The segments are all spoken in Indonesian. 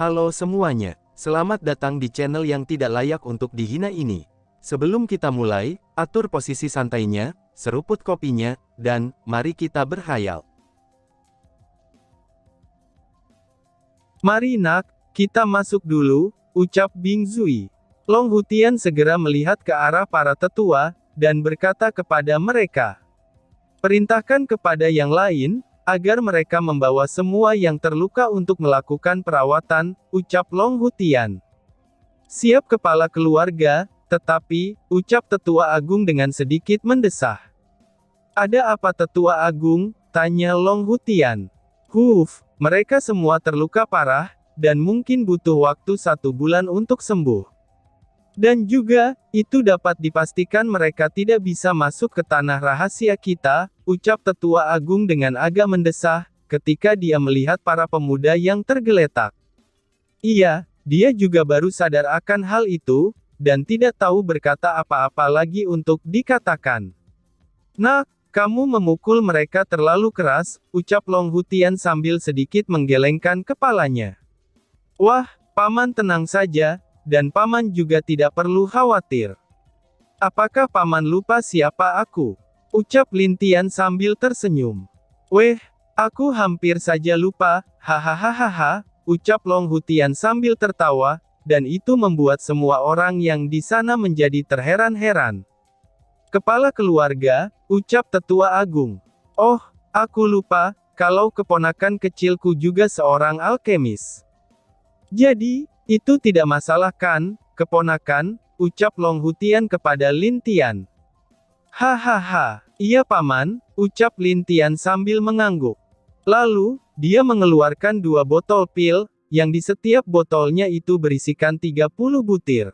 Halo semuanya, selamat datang di channel yang tidak layak untuk dihina ini. Sebelum kita mulai, atur posisi santainya, seruput kopinya, dan mari kita berkhayal. Mari nak, kita masuk dulu, ucap Bing Zui. Long Hutian segera melihat ke arah para tetua, dan berkata kepada mereka. Perintahkan kepada yang lain, agar mereka membawa semua yang terluka untuk melakukan perawatan, ucap Long Hutian. Siap kepala keluarga, tetapi, ucap tetua agung dengan sedikit mendesah. Ada apa tetua agung? Tanya Long Hutian. Mereka semua terluka parah, dan mungkin butuh waktu 1 bulan untuk sembuh. Dan juga, itu dapat dipastikan mereka tidak bisa masuk ke tanah rahasia kita, ucap tetua agung dengan agak mendesah, ketika dia melihat para pemuda yang tergeletak. Iya, dia juga baru sadar akan hal itu, dan tidak tahu berkata apa-apa lagi untuk dikatakan. Nak, kamu memukul mereka terlalu keras, ucap Long Hutian sambil sedikit menggelengkan kepalanya. Wah, paman tenang saja, dan paman juga tidak perlu khawatir. Apakah paman lupa siapa aku? Ucap Lin Tian sambil tersenyum. Aku hampir saja lupa, hahaha, ucap Long Hutian sambil tertawa, dan itu membuat semua orang yang di sana menjadi terheran-heran. Kepala keluarga, ucap tetua agung. Oh, aku lupa, kalau keponakan kecilku juga seorang alkemis. Jadi, itu tidak masalah kan, keponakan, ucap Long Hutian kepada Lin Tian. Hahaha, iya paman, ucap Lin Tian sambil mengangguk. Lalu, dia mengeluarkan 2 botol pil, yang di setiap botolnya itu berisikan 30 butir.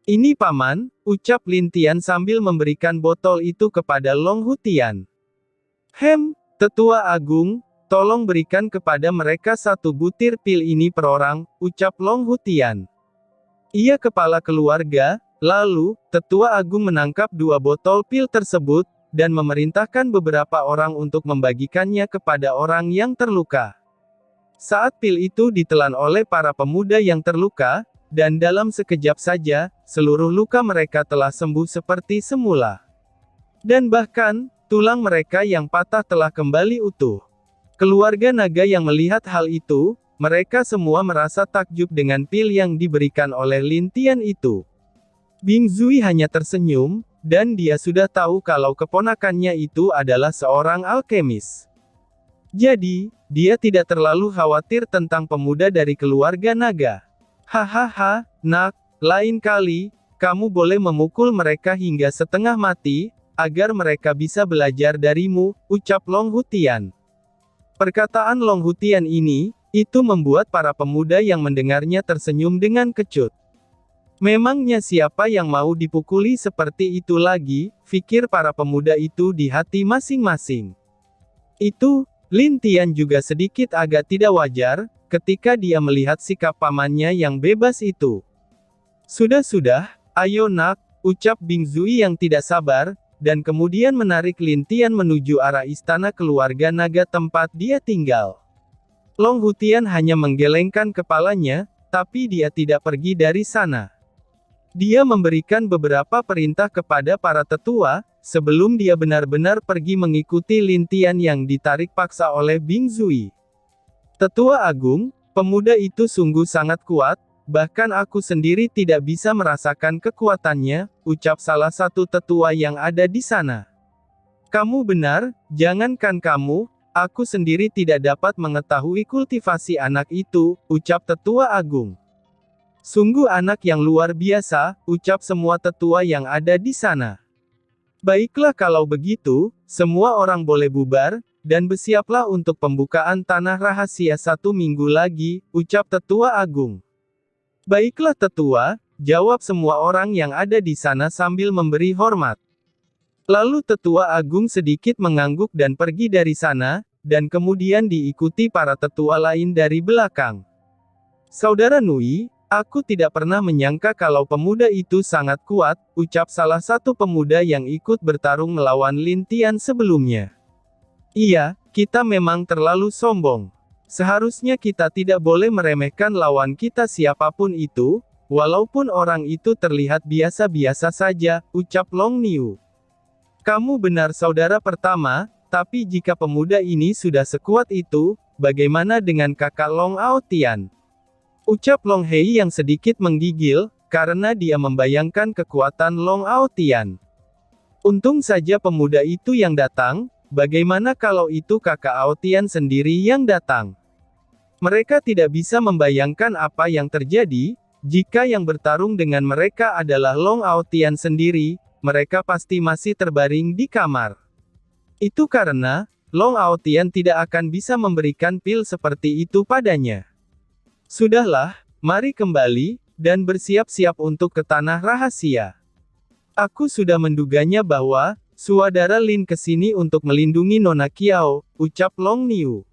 Ini paman, ucap Lin Tian sambil memberikan botol itu kepada Long Hutian. Tetua agung, tolong berikan kepada mereka 1 butir pil ini per orang, ucap Long Hutian. Ia kepala keluarga, lalu, tetua agung menangkap 2 botol pil tersebut, dan memerintahkan beberapa orang untuk membagikannya kepada orang yang terluka. Saat pil itu ditelan oleh para pemuda yang terluka, dan dalam sekejap saja, seluruh luka mereka telah sembuh seperti semula. Dan bahkan, tulang mereka yang patah telah kembali utuh. Keluarga naga yang melihat hal itu, mereka semua merasa takjub dengan pil yang diberikan oleh Lin Tian itu. Bing Zui hanya tersenyum, dan dia sudah tahu kalau keponakannya itu adalah seorang alkemis. Jadi, dia tidak terlalu khawatir tentang pemuda dari keluarga naga. Hahaha, nak, lain kali, kamu boleh memukul mereka hingga setengah mati, agar mereka bisa belajar darimu, ucap Long Hutian. Perkataan Long Hutian ini, itu membuat para pemuda yang mendengarnya tersenyum dengan kecut. Memangnya siapa yang mau dipukuli seperti itu lagi, pikir para pemuda itu di hati masing-masing. Lin Tian juga sedikit agak tidak wajar, ketika dia melihat sikap pamannya yang bebas itu. Sudah, ayo nak, ucap Bing Zui yang tidak sabar, dan kemudian menarik Lin Tian menuju arah istana keluarga naga tempat dia tinggal. Long Hutian hanya menggelengkan kepalanya, tapi dia tidak pergi dari sana. Dia memberikan beberapa perintah kepada para tetua, sebelum dia benar-benar pergi mengikuti Lin Tian yang ditarik paksa oleh Bing Zui. Tetua agung, pemuda itu sungguh sangat kuat, bahkan aku sendiri tidak bisa merasakan kekuatannya, ucap salah satu tetua yang ada di sana. Kamu benar, jangankan kamu, aku sendiri tidak dapat mengetahui kultivasi anak itu, ucap tetua agung. Sungguh anak yang luar biasa, ucap semua tetua yang ada di sana. Baiklah kalau begitu, semua orang boleh bubar, dan bersiaplah untuk pembukaan tanah rahasia 1 minggu lagi, ucap tetua agung. Baiklah tetua, jawab semua orang yang ada di sana sambil memberi hormat. Lalu tetua agung sedikit mengangguk dan pergi dari sana, dan kemudian diikuti para tetua lain dari belakang. Saudara Nui, aku tidak pernah menyangka kalau pemuda itu sangat kuat, ucap salah satu pemuda yang ikut bertarung melawan Lin Tian sebelumnya. Iya, kita memang terlalu sombong. Seharusnya kita tidak boleh meremehkan lawan kita siapapun itu, walaupun orang itu terlihat biasa-biasa saja, ucap Long Niu. Kamu benar saudara pertama, tapi jika pemuda ini sudah sekuat itu, bagaimana dengan kakak Long Aotian? Ucap Long Hei yang sedikit menggigil, karena dia membayangkan kekuatan Long Aotian. Untung saja pemuda itu yang datang, bagaimana kalau itu kakak Aotian sendiri yang datang? Mereka tidak bisa membayangkan apa yang terjadi, jika yang bertarung dengan mereka adalah Long Aotian sendiri, mereka pasti masih terbaring di kamar. Itu karena, Long Aotian tidak akan bisa memberikan pil seperti itu padanya. Sudahlah, mari kembali, dan bersiap-siap untuk ke tanah rahasia. Aku sudah menduganya bahwa, Saudara Lin kesini untuk melindungi Nona Qiao, ucap Long Niu.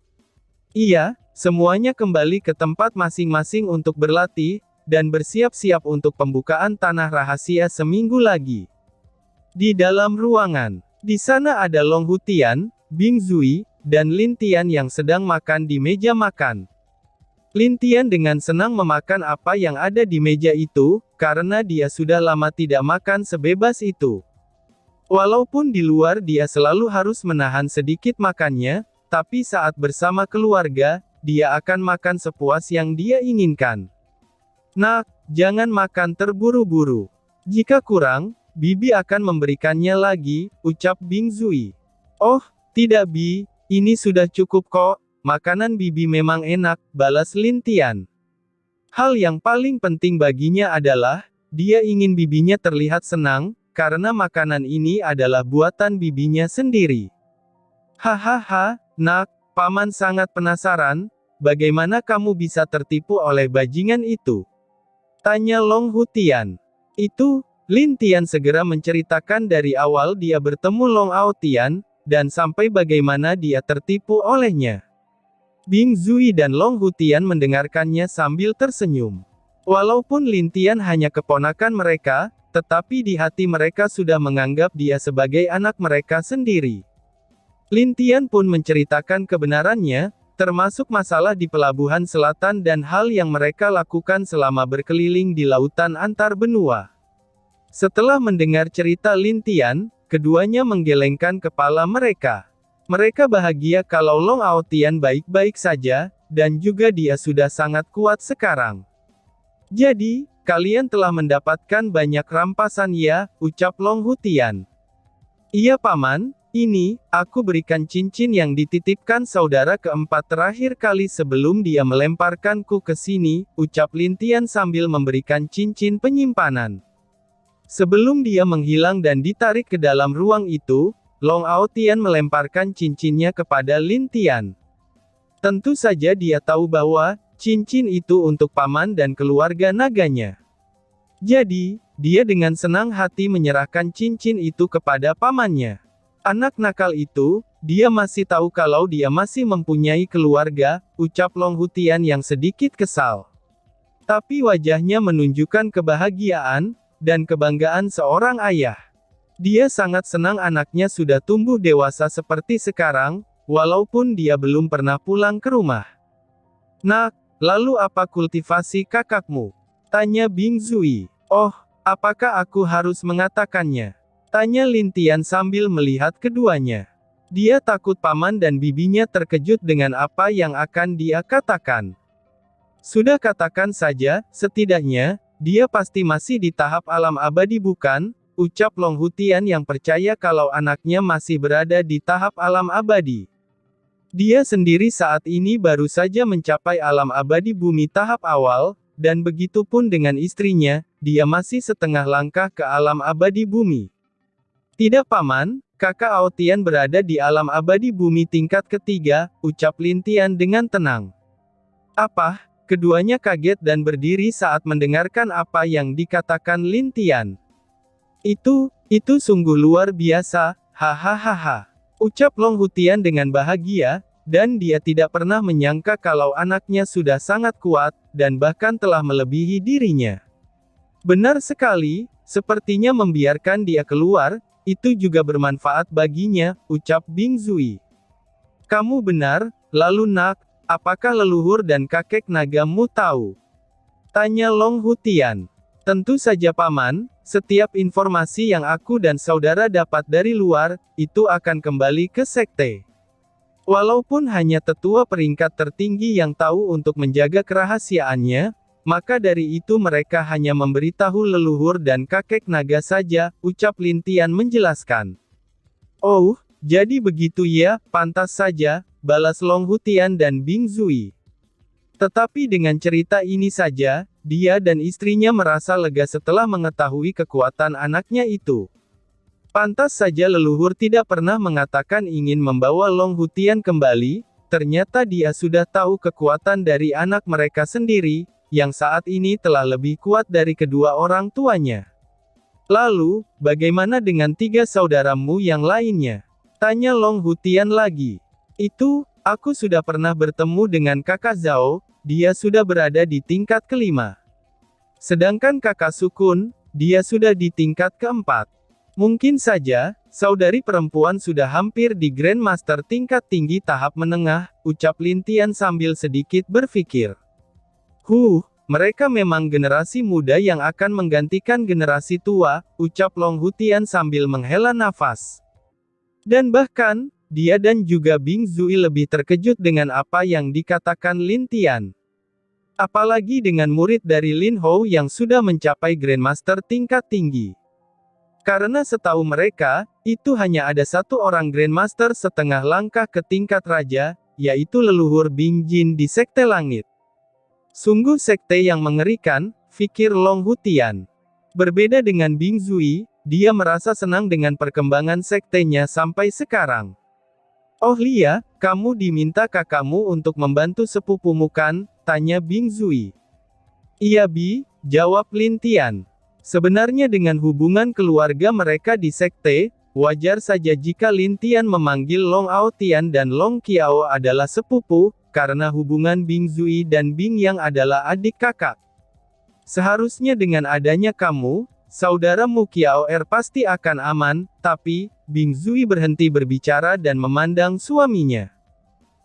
Iya, semuanya kembali ke tempat masing-masing untuk berlatih, dan bersiap-siap untuk pembukaan tanah rahasia seminggu lagi. Di dalam ruangan, di sana ada Long Hutian, Bing Zui, dan Lin Tian yang sedang makan di meja makan. Lin Tian dengan senang memakan apa yang ada di meja itu, karena dia sudah lama tidak makan sebebas itu. Walaupun di luar dia selalu harus menahan sedikit makannya, tapi saat bersama keluarga, dia akan makan sepuas yang dia inginkan. Nak, jangan makan terburu-buru. Jika kurang, Bibi akan memberikannya lagi, ucap Bing Zui. Oh, tidak Bi, ini sudah cukup kok, makanan Bibi memang enak, balas Lin Tian. Hal yang paling penting baginya adalah, dia ingin bibinya terlihat senang, karena makanan ini adalah buatan bibinya sendiri. Hahaha, nak, paman sangat penasaran, bagaimana kamu bisa tertipu oleh bajingan itu? Tanya Long Hutian. Itu, Lin Tian segera menceritakan dari awal dia bertemu Long Aotian, dan sampai bagaimana dia tertipu olehnya. Bing Zui dan Long Hutian mendengarkannya sambil tersenyum. Walaupun Lin Tian hanya keponakan mereka, tetapi di hati mereka sudah menganggap dia sebagai anak mereka sendiri. Lin Tian pun menceritakan kebenarannya, termasuk masalah di pelabuhan selatan dan hal yang mereka lakukan selama berkeliling di lautan antar benua. Setelah mendengar cerita Lin Tian, keduanya menggelengkan kepala mereka. Mereka bahagia kalau Long Aotian baik-baik saja, dan juga dia sudah sangat kuat sekarang. Jadi, kalian telah mendapatkan banyak rampasan ya, ucap Long Hutian. Iya paman, ini, aku berikan cincin yang dititipkan saudara keempat terakhir kali sebelum dia melemparkanku ke sini, ucap Lin Tian sambil memberikan cincin penyimpanan. Sebelum dia menghilang dan ditarik ke dalam ruang itu, Long Aotian melemparkan cincinnya kepada Lin Tian. Tentu saja dia tahu bahwa, cincin itu untuk paman dan keluarga naganya. Jadi, dia dengan senang hati menyerahkan cincin itu kepada pamannya. Anak nakal itu, dia masih tahu kalau dia masih mempunyai keluarga, ucap Long Hutian yang sedikit kesal. Tapi wajahnya menunjukkan kebahagiaan, dan kebanggaan seorang ayah. Dia sangat senang anaknya sudah tumbuh dewasa seperti sekarang, walaupun dia belum pernah pulang ke rumah. Nak, lalu apa kultivasi kakakmu? Tanya Bing Zui. Oh, apakah aku harus mengatakannya? Tanya Lin Tian sambil melihat keduanya. Dia takut paman dan bibinya terkejut dengan apa yang akan dia katakan. Sudah katakan saja, setidaknya, dia pasti masih di tahap alam abadi bukan? Ucap Long Hutian yang percaya kalau anaknya masih berada di tahap alam abadi. Dia sendiri saat ini baru saja mencapai alam abadi bumi tahap awal, dan begitu pun dengan istrinya, dia masih setengah langkah ke alam abadi bumi. Tidak paman, kakak Aotian berada di alam abadi bumi tingkat ketiga, ucap Lin Tian dengan tenang. Apa? Keduanya kaget dan berdiri saat mendengarkan apa yang dikatakan Lin Tian. Itu sungguh luar biasa, hahaha. Ucap Long Hutian dengan bahagia, dan dia tidak pernah menyangka kalau anaknya sudah sangat kuat, dan bahkan telah melebihi dirinya. Benar sekali, sepertinya membiarkan dia keluar, itu juga bermanfaat baginya, ucap Bing Zui. Kamu benar, lalu nak, apakah leluhur dan kakek nagamu tahu? Tanya Long Hutian. Tentu saja Paman, setiap informasi yang aku dan saudara dapat dari luar, itu akan kembali ke sekte. Walaupun hanya tetua peringkat tertinggi yang tahu untuk menjaga kerahasiaannya, maka dari itu mereka hanya memberitahu leluhur dan kakek naga saja, ucap Lin Tian menjelaskan. Oh, jadi begitu ya, pantas saja, balas Long Hutian dan Bing Zui. Tetapi dengan cerita ini saja, dia dan istrinya merasa lega setelah mengetahui kekuatan anaknya itu. Pantas saja leluhur tidak pernah mengatakan ingin membawa Long Hutian kembali, ternyata dia sudah tahu kekuatan dari anak mereka sendiri, yang saat ini telah lebih kuat dari kedua orang tuanya. Lalu, bagaimana dengan 3 saudaramu yang lainnya? Tanya Long Hutian lagi. Itu, aku sudah pernah bertemu dengan kakak Zhao, dia sudah berada di tingkat ke-5. Sedangkan kakak Sukun, dia sudah di tingkat ke-4. Mungkin saja, saudari perempuan sudah hampir di Grandmaster tingkat tinggi tahap menengah, ucap Lin Tian sambil sedikit berpikir. Mereka memang generasi muda yang akan menggantikan generasi tua, ucap Long Hutian sambil menghela nafas. Dan bahkan, dia dan juga Bing Zui lebih terkejut dengan apa yang dikatakan Lin Tian. Apalagi dengan murid dari Lin Hou yang sudah mencapai Grandmaster tingkat tinggi. Karena setahu mereka, itu hanya ada satu orang Grandmaster setengah langkah ke tingkat raja, yaitu leluhur Bing Jin di Sekte Langit. Sungguh sekte yang mengerikan, pikir Long Hutian. Berbeda dengan Bing Zui, dia merasa senang dengan perkembangan sektenya sampai sekarang. Oh Lia, kamu diminta kakakmu untuk membantu sepupumu kan? Tanya Bing Zui. Iya Bi, jawab Lin Tian. Sebenarnya dengan hubungan keluarga mereka di sekte, wajar saja jika Lin Tian memanggil Long Ao Tian dan Long Qiao adalah sepupu, karena hubungan Bing Zui dan Bing Yang adalah adik kakak. Seharusnya dengan adanya kamu, saudaramu Qiao pasti akan aman, tapi, Bing Zui berhenti berbicara dan memandang suaminya.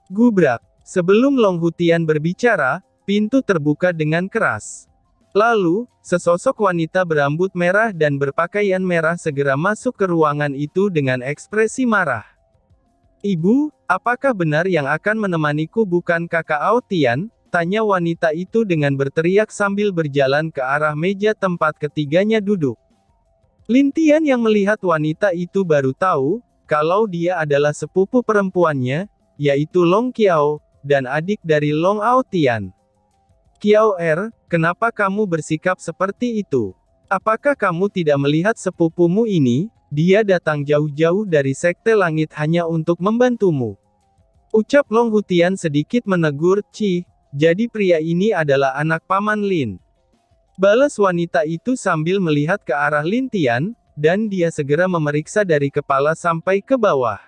Gubrak. Sebelum Long Hutian berbicara, pintu terbuka dengan keras. Lalu, sesosok wanita berambut merah dan berpakaian merah segera masuk ke ruangan itu dengan ekspresi marah. Ibu, apakah benar yang akan menemaniku bukan kakak Ao Tian? Tanya wanita itu dengan berteriak sambil berjalan ke arah meja tempat ketiganya duduk. Lin Tian yang melihat wanita itu baru tahu, kalau dia adalah sepupu perempuannya, yaitu Long Qiao, dan adik dari Long Ao Tian. Qiao kenapa kamu bersikap seperti itu? Apakah kamu tidak melihat sepupumu ini? Dia datang jauh-jauh dari Sekte Langit hanya untuk membantumu. Ucap Long Hutian sedikit menegur, jadi pria ini adalah anak Paman Lin. Balas wanita itu sambil melihat ke arah Lin Tian, dan dia segera memeriksa dari kepala sampai ke bawah.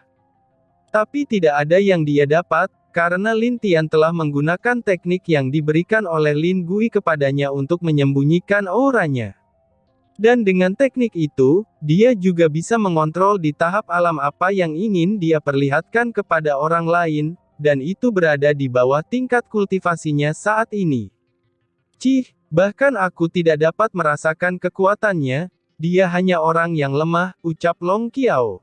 Tapi tidak ada yang dia dapat, karena Lin Tian telah menggunakan teknik yang diberikan oleh Lin Gui kepadanya untuk menyembunyikan auranya. Dan dengan teknik itu, dia juga bisa mengontrol di tahap alam apa yang ingin dia perlihatkan kepada orang lain, dan itu berada di bawah tingkat kultivasinya saat ini. Bahkan aku tidak dapat merasakan kekuatannya, dia hanya orang yang lemah, ucap Long Qiao.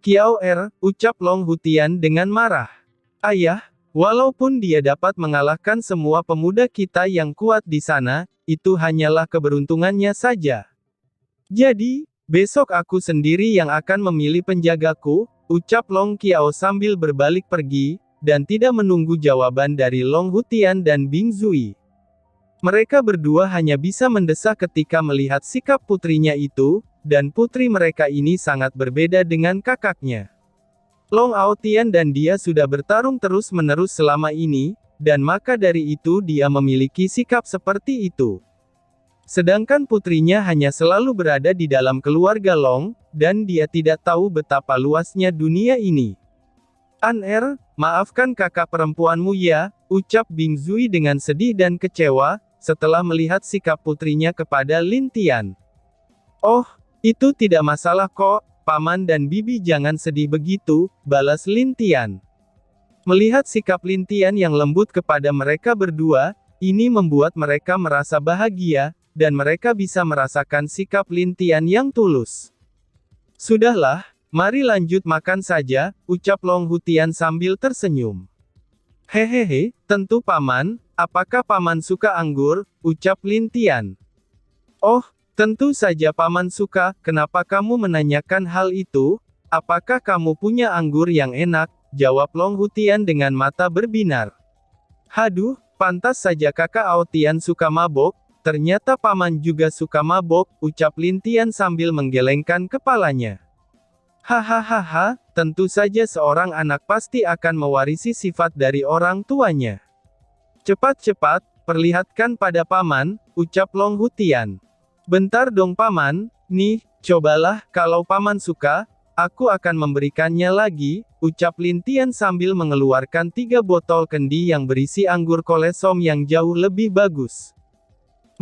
Qiao ucap Long Hutian dengan marah. Ayah, walaupun dia dapat mengalahkan semua pemuda kita yang kuat di sana, itu hanyalah keberuntungannya saja. Jadi, besok aku sendiri yang akan memilih penjagaku, ucap Long Qiao sambil berbalik pergi, dan tidak menunggu jawaban dari Long Hutian dan Bing Zui. Mereka berdua hanya bisa mendesak ketika melihat sikap putrinya itu, dan putri mereka ini sangat berbeda dengan kakaknya. Long Ao Tian dan dia sudah bertarung terus-menerus selama ini, dan maka dari itu dia memiliki sikap seperti itu. Sedangkan putrinya hanya selalu berada di dalam keluarga Long, dan dia tidak tahu betapa luasnya dunia ini. Maafkan kakak perempuanmu ya, ucap Bing Zui dengan sedih dan kecewa, setelah melihat sikap putrinya kepada Lin Tian. Oh, itu tidak masalah kok, Paman dan Bibi jangan sedih begitu, balas Lin Tian. Melihat sikap Lin Tian yang lembut kepada mereka berdua, ini membuat mereka merasa bahagia, dan mereka bisa merasakan sikap Lin Tian yang tulus. Sudahlah, mari lanjut makan saja, ucap Long Hutian sambil tersenyum. Hehehe, tentu paman, apakah paman suka anggur, ucap Lin Tian. Oh, tentu saja paman suka, kenapa kamu menanyakan hal itu? Apakah kamu punya anggur yang enak? Jawab Long Hutian dengan mata berbinar. Haduh, pantas saja kakak Aotian suka mabok, ternyata paman juga suka mabok, ucap Lin Tian sambil menggelengkan kepalanya. Hahaha, tentu saja seorang anak pasti akan mewarisi sifat dari orang tuanya. Cepat-cepat, perlihatkan pada paman, ucap Long Hutian. Bentar dong paman, nih, cobalah, kalau paman suka, aku akan memberikannya lagi, ucap Lin Tian sambil mengeluarkan 3 botol kendi yang berisi anggur kolesom yang jauh lebih bagus.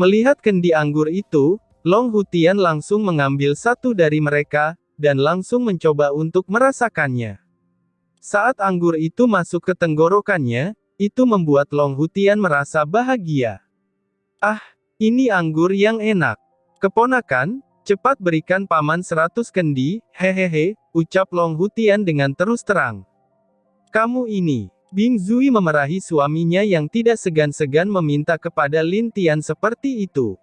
Melihat kendi anggur itu, Long Hutian langsung mengambil satu dari mereka, dan langsung mencoba untuk merasakannya. Saat anggur itu masuk ke tenggorokannya, itu membuat Long Hutian merasa bahagia. Ah, ini anggur yang enak. Keponakan, cepat berikan paman 100 kendi, hehehe, ucap Long Hutian dengan terus terang. Kamu ini, Bing Zui memerahi suaminya yang tidak segan-segan meminta kepada Lin Tian seperti itu.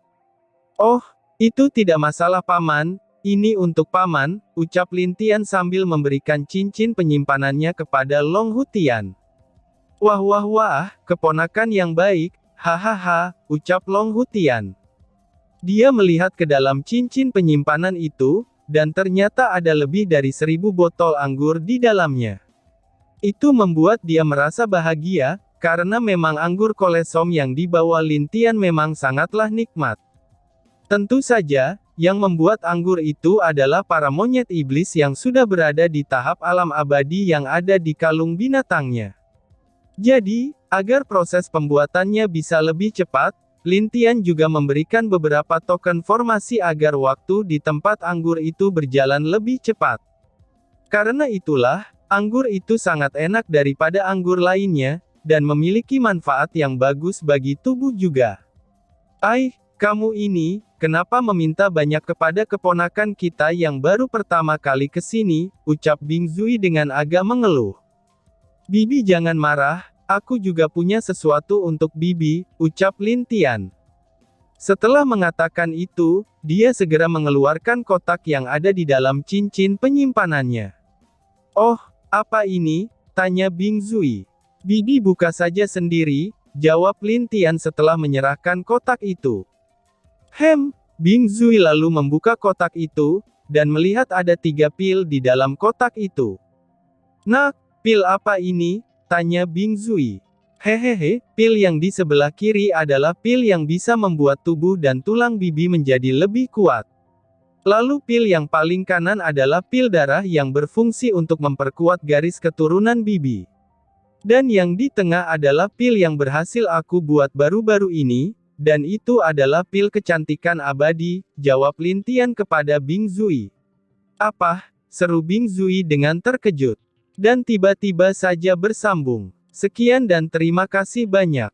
Oh, itu tidak masalah paman, ini untuk paman, ucap Lin Tian sambil memberikan cincin penyimpanannya kepada Long Hutian. Wah wah wah, keponakan yang baik, hahaha, ucap Long Hutian. Dia melihat ke dalam cincin penyimpanan itu, dan ternyata ada lebih dari 1000 botol anggur di dalamnya. Itu membuat dia merasa bahagia, karena memang anggur kolesom yang dibawa Lin Tian memang sangatlah nikmat. Tentu saja, yang membuat anggur itu adalah para monyet iblis yang sudah berada di tahap alam abadi yang ada di kalung binatangnya. Jadi, agar proses pembuatannya bisa lebih cepat, Lin Tian juga memberikan beberapa token formasi agar waktu di tempat anggur itu berjalan lebih cepat. Karena itulah, anggur itu sangat enak daripada anggur lainnya, dan memiliki manfaat yang bagus bagi tubuh juga. Kamu ini, kenapa meminta banyak kepada keponakan kita yang baru pertama kali ke sini, ucap Bing Zui dengan agak mengeluh. Bibi jangan marah, aku juga punya sesuatu untuk Bibi, ucap Lin Tian. Setelah mengatakan itu, dia segera mengeluarkan kotak yang ada di dalam cincin penyimpanannya. Oh, apa ini? Tanya Bing Zui. Bibi buka saja sendiri, jawab Lin Tian setelah menyerahkan kotak itu. Bing Zui lalu membuka kotak itu, dan melihat ada 3 pil di dalam kotak itu. Nah, pil apa ini? Tanya Bing Zui. Hehehe, pil yang di sebelah kiri adalah pil yang bisa membuat tubuh dan tulang bibi menjadi lebih kuat. Lalu pil yang paling kanan adalah pil darah yang berfungsi untuk memperkuat garis keturunan bibi. Dan yang di tengah adalah pil yang berhasil aku buat baru-baru ini, dan itu adalah pil kecantikan abadi, jawab Lin Tian kepada Bing Zui. Apa? Seru Bing Zui dengan terkejut. Dan tiba-tiba saja bersambung. Sekian dan terima kasih banyak.